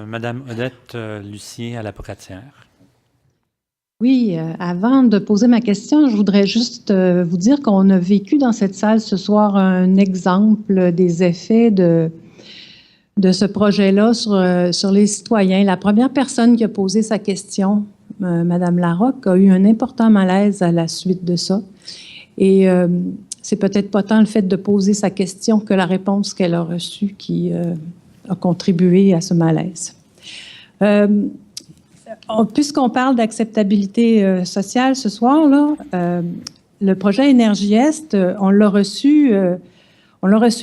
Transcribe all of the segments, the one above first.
Madame Odette Lucier à la Pocatière. Oui, avant de poser ma question, je voudrais juste vous dire qu'on a vécu dans cette salle ce soir un exemple des effets de ce projet-là sur les citoyens. La première personne qui a posé sa question, Madame Larocque, a eu un important malaise à la suite de ça. Et c'est peut-être pas tant le fait de poser sa question que la réponse qu'elle a reçue qui a contribué à ce malaise. Puisqu'on parle d'acceptabilité sociale ce soir-là, le projet Énergie Est, on l'a reçu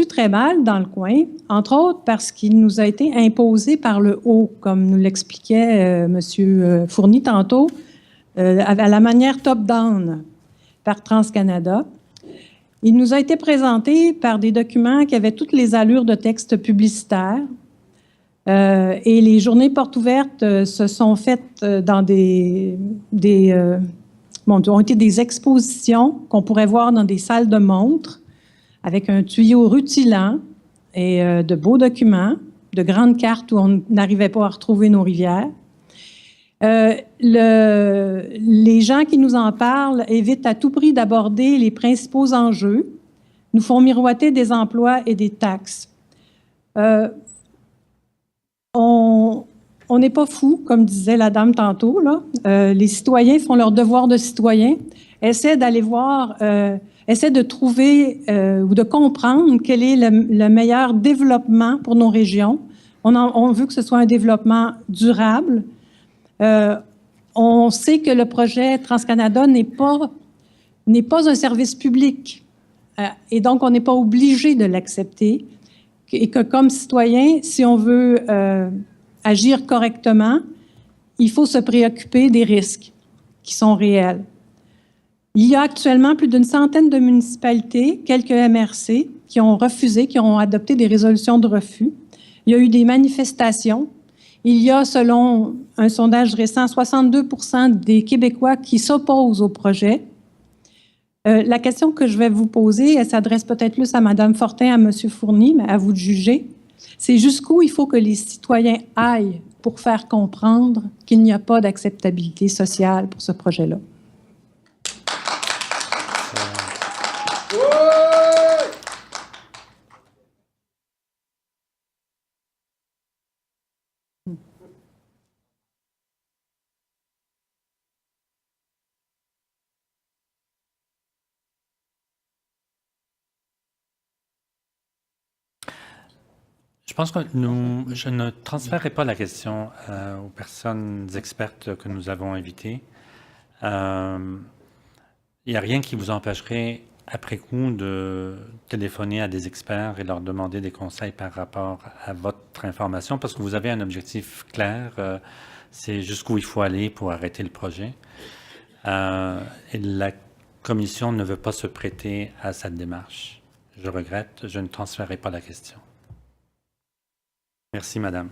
très mal dans le coin, entre autres parce qu'il nous a été imposé par le haut, comme nous l'expliquait M. Fournier tantôt, à la manière top-down par TransCanada. Il nous a été présenté par des documents qui avaient toutes les allures de textes publicitaires. Et les journées portes ouvertes se sont faites dans ont été des expositions qu'on pourrait voir dans des salles de montre avec un tuyau rutilant et de beaux documents, de grandes cartes où on n'arrivait pas à retrouver nos rivières. Les gens qui nous en parlent évitent à tout prix d'aborder les principaux enjeux, nous font miroiter des emplois et des taxes. On n'est pas fous, comme disait la dame tantôt, là. Les citoyens font leur devoir de citoyens, essaient d'aller voir, essaient de trouver ou de comprendre quel est le meilleur développement pour nos régions. On veut que ce soit un développement durable. On sait que le projet TransCanada n'est pas un service public et donc on n'est pas obligé de l'accepter. Et que comme citoyen, si on veut agir correctement, il faut se préoccuper des risques qui sont réels. Il y a actuellement plus d'une centaine de municipalités, quelques MRC, qui ont refusé, qui ont adopté des résolutions de refus. Il y a eu des manifestations. Il y a, selon un sondage récent, 62% des Québécois qui s'opposent au projet. La question que je vais vous poser, elle s'adresse peut-être plus à Mme Fortin, à M. Fournier, mais à vous de juger. C'est jusqu'où il faut que les citoyens aillent pour faire comprendre qu'il n'y a pas d'acceptabilité sociale pour ce projet-là. Je pense que je ne transférerai pas la question aux personnes expertes que nous avons invitées. Il n'y a rien qui vous empêcherait, après coup, de téléphoner à des experts et leur demander des conseils par rapport à votre information, parce que vous avez un objectif clair, c'est jusqu'où il faut aller pour arrêter le projet. Et la commission ne veut pas se prêter à cette démarche. Je regrette, je ne transférerai pas la question. Merci, madame.